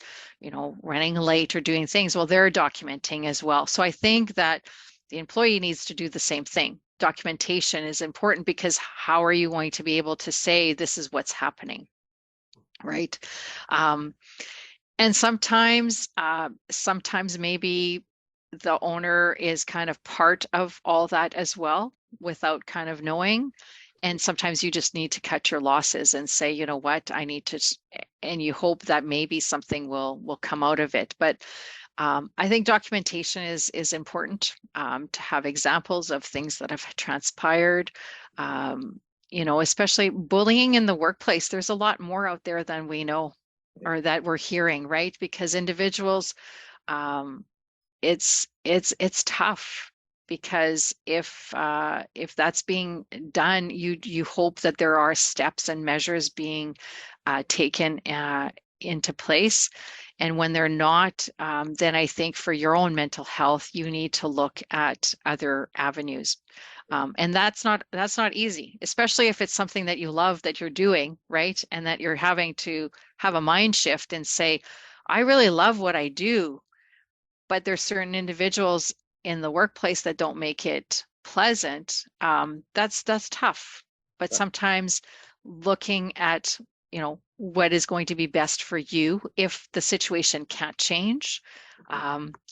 running late or doing things, well, they're documenting as well. So I think that the employee needs to do the same thing. Documentation is important, because how are you going to be able to say this is what's happening? Right. And sometimes maybe the owner is kind of part of all that as well without kind of knowing. And sometimes you just need to cut your losses and say, you know what, I need to, and you hope that maybe something will come out of it. But I think documentation is important, to have examples of things that have transpired. Especially bullying in the workplace. There's a lot more out there than we know or that we're hearing, right? Because individuals, it's tough, because if that's being done, you hope that there are steps and measures being taken into place. And when they're not, then I think for your own mental health, you need to look at other avenues. And that's not easy, especially if it's something that you love that you're doing, right? And that you're having to have a mind shift and say, I really love what I do, but there's certain individuals in the workplace that don't make it pleasant. That's tough. But sometimes looking at, what is going to be best for you if the situation can't change.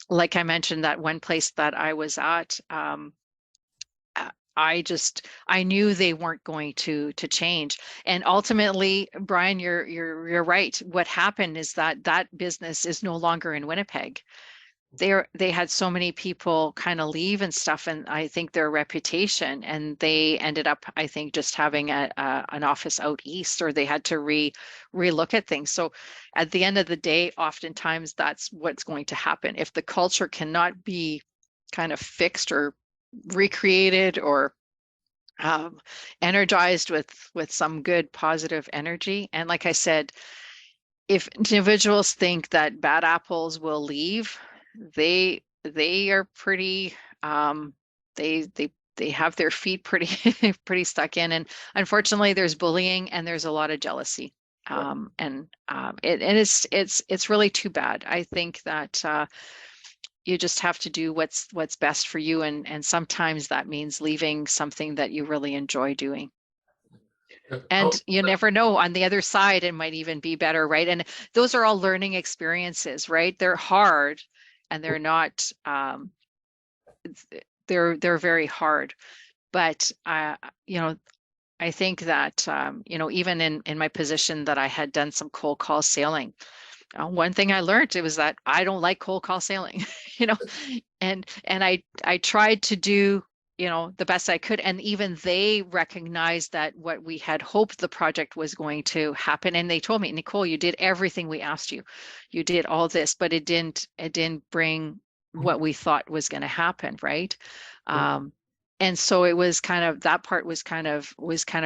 Like I mentioned, that one place that I was at, I knew they weren't going to change. And ultimately, Brian, you're right. What happened is that business is no longer in Winnipeg. They had so many people kind of leave and stuff, and I think their reputation, and they ended up, I think, just having an office out east, or they had to re-look at things. So at the end of the day, oftentimes that's what's going to happen. If the culture cannot be kind of fixed or recreated or energized with some good positive energy. And like I said, if individuals think that bad apples will leave, they are pretty they have their feet pretty pretty stuck in. And unfortunately, there's bullying and there's a lot of jealousy. It's really too bad. I think that you just have to do what's best for you, and sometimes that means leaving something that you really enjoy doing. And you never know, on the other side it might even be better, right? And those are all learning experiences, right? They're hard, and they're not they're very hard, but I think that, even in my position that I had done some cold call sailing, one thing I learned, it was that I don't like cold call sailing, and I tried to do, the best I could. And even they recognized that what we had hoped the project was going to happen. And they told me, Nicole, you did everything we asked you. You did all this, but it didn't bring what we thought was going to happen. Right. And so it was that part was kind of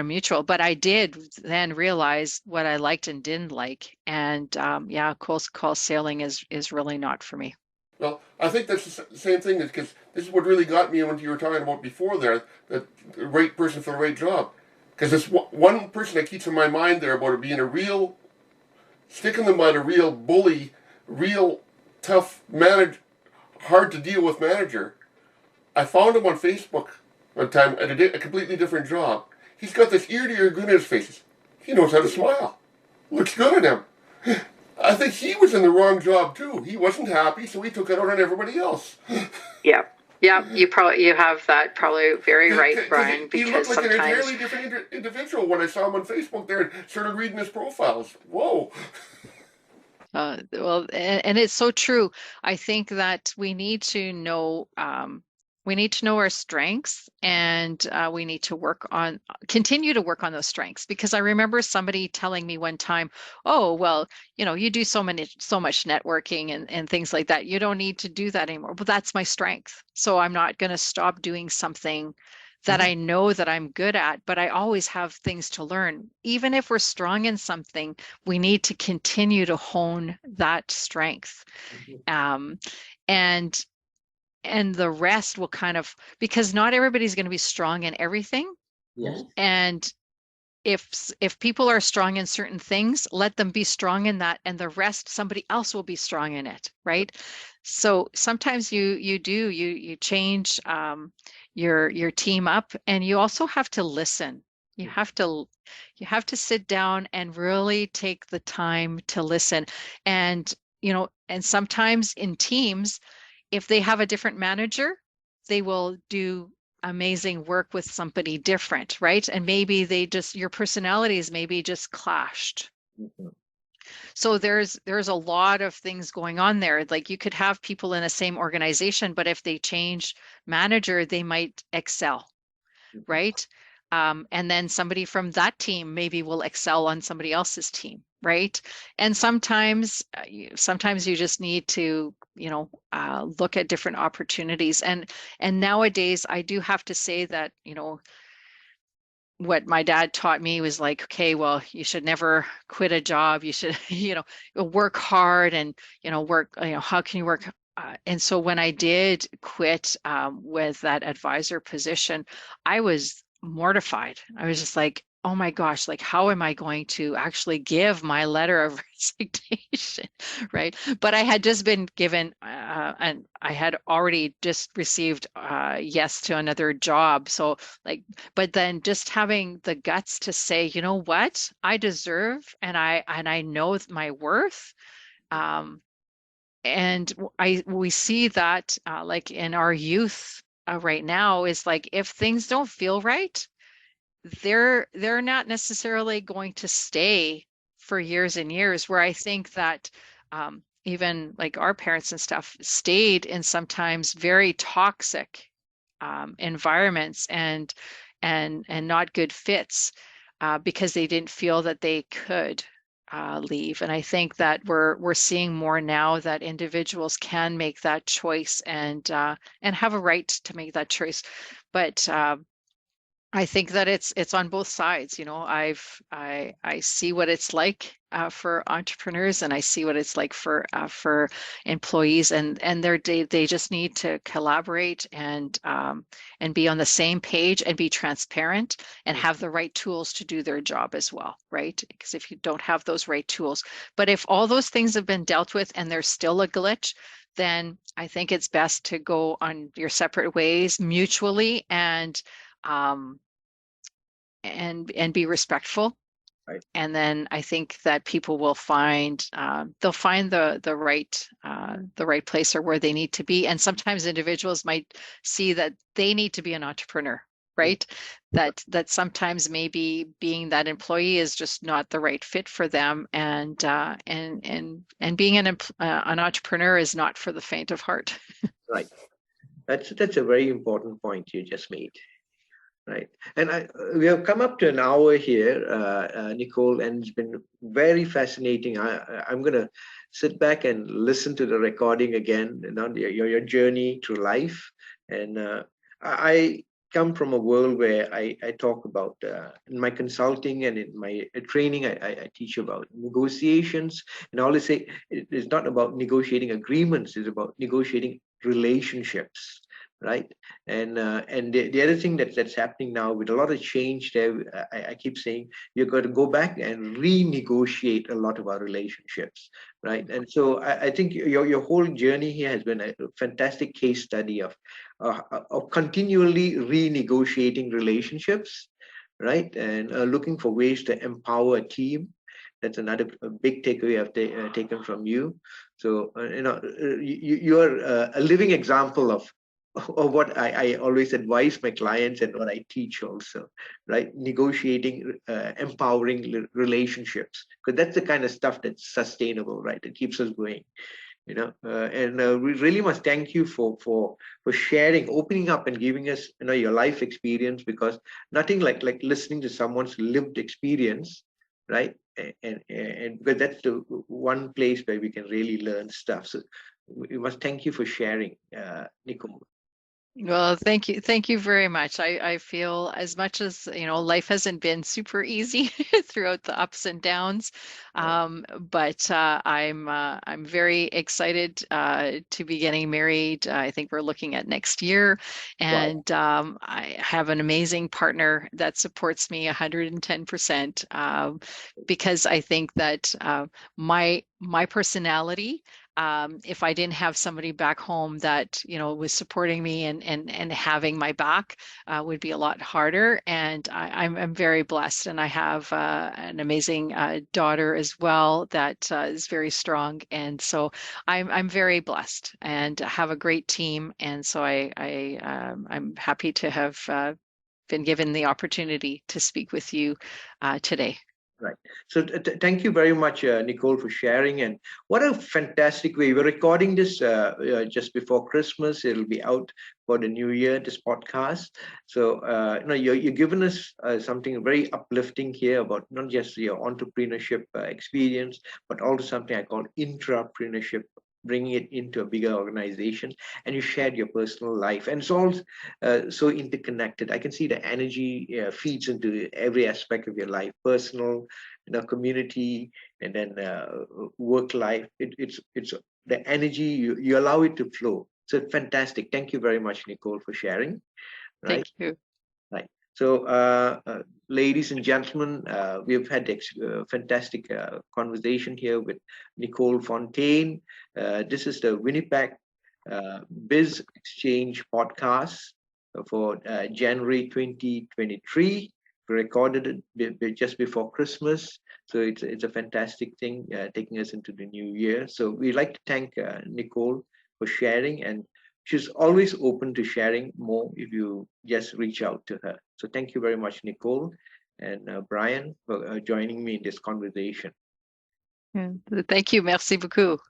mutual, but I did then realize what I liked and didn't like. And cold call sailing is really not for me. Well, I think that's the same thing, because this is what really got me when you were talking about before there, that the right person for the right job. Because there's one person that keeps in my mind there about it being a real stick in the mud, a real bully, real tough hard to deal with manager. I found him on Facebook one time at a completely different job. He's got this ear-to-ear grin on his face. He knows how to smile. Looks good on him. I think he was in the wrong job too. He wasn't happy, so he took it out on everybody else. Yeah. You have that probably very right, Brian. He looked like an entirely different individual when I saw him on Facebook there and started reading his profiles. Whoa. Well, and it's so true. I think that we need to know our strengths, and we need to continue to work on those strengths. Because I remember somebody telling me one time, oh, well, you do so much networking and things like that. You don't need to do that anymore. But that's my strength. So I'm not going to stop doing something that I know that I'm good at, but I always have things to learn. Even if we're strong in something, we need to continue to hone that strength. And the rest will because not everybody's going to be strong in everything. Yes. And if people are strong in certain things, let them be strong in that, and the rest, somebody else will be strong in it, right? So sometimes you change your team up, and you also have to listen. You have to sit down and really take the time to listen. And and sometimes in teams, if they have a different manager, they will do amazing work with somebody different, right? And maybe your personalities maybe just clashed. Mm-hmm. So there's a lot of things going on there. Like, you could have people in the same organization, but if they change manager, they might excel, right? And then somebody from that team maybe will excel on somebody else's team, right? And sometimes you just need to look at different opportunities. And nowadays, I do have to say that what my dad taught me was like, okay, well, you should never quit a job. You should work hard, and work. How can you work? And so when I did quit with that advisor position, I was mortified. I was just like, oh my gosh, like, how am I going to actually give my letter of resignation, right? But I had just been given, and I had already just received yes to another job. So but then just having the guts to say, you know what, I deserve, and I know my worth. And we see that like in our youth right now, is like, if things don't feel right, they're not necessarily going to stay for years and years. Where I think that even like our parents and stuff stayed in sometimes very toxic environments and not good fits because they didn't feel that they could leave. And I think that we're seeing more now that individuals can make that choice and have a right to make that choice. But I think that it's on both sides. I see what it's like for entrepreneurs, and I see what it's like for employees, and they just need to collaborate and be on the same page and be transparent and have the right tools to do their job as well, right? Because if you don't have those right tools, but if all those things have been dealt with and there's still a glitch, then I think it's best to go on your separate ways mutually and be respectful. Right. And then I think that people will find they'll find the right place or where they need to be. And sometimes individuals might see that they need to be an entrepreneur, right? That sometimes maybe being that employee is just not the right fit for them, and being an entrepreneur is not for the faint of heart. Right. That's a very important point you just made. Right. And we have come up to an hour here, Nicole, and it's been very fascinating. I'm going to sit back and listen to the recording again, your journey through life. And I come from a world where I talk about, in my consulting and in my training, I teach about negotiations. And I always say it's not about negotiating agreements, it's about negotiating relationships. Right. And the other thing that's happening now with a lot of change there, I keep saying you've got to go back and renegotiate a lot of our relationships. Right. And so I think your whole journey here has been a fantastic case study of continually renegotiating relationships. Right. And looking for ways to empower a team. That's another big takeaway I've taken from you. So, you're a living example of what I always advise my clients and what I teach also, right? Negotiating, empowering relationships, because that's the kind of stuff that's sustainable, right? It keeps us going, and we really must thank you for sharing, opening up and giving us, your life experience, because nothing like listening to someone's lived experience, right? And because that's the one place where we can really learn stuff. So we must thank you for sharing, Nicole. Well, thank you very much. I feel, as much as life hasn't been super easy throughout the ups and downs, but I'm very excited to be getting married. I think we're looking at next year, and I have an amazing partner that supports me 110%, because I think that my personality, if I didn't have somebody back home that was supporting me and having my back, would be a lot harder. And I'm very blessed, and I have an amazing daughter as well that is very strong. And so I'm very blessed and have a great team. And so I'm happy to have been given the opportunity to speak with you today. Right. So thank you very much, Nicole, for sharing. And what a fantastic way. We're recording this just before Christmas. It'll be out for the new year, this podcast. So, you're giving us something very uplifting here about not just your entrepreneurship experience, but also something I call intrapreneurship, bringing it into a bigger organization. And you shared your personal life, and it's all so interconnected. I can see the energy feeds into every aspect of your life, personal, community, and then work life. It's the energy, you allow it to flow. So fantastic. Thank you very much, Nicole, for sharing. Right. Thank you. Right. So, ladies and gentlemen, we've had a fantastic conversation here with Nicole Fontaine. This is the Winnipeg Biz Exchange Podcast for January 2023. We recorded it just before Christmas. So it's a fantastic thing taking us into the new year. So we'd like to thank Nicole for sharing, and she's always open to sharing more if you just reach out to her. So thank you very much, Nicole, and Brian, for joining me in this conversation. Thank you. Merci beaucoup.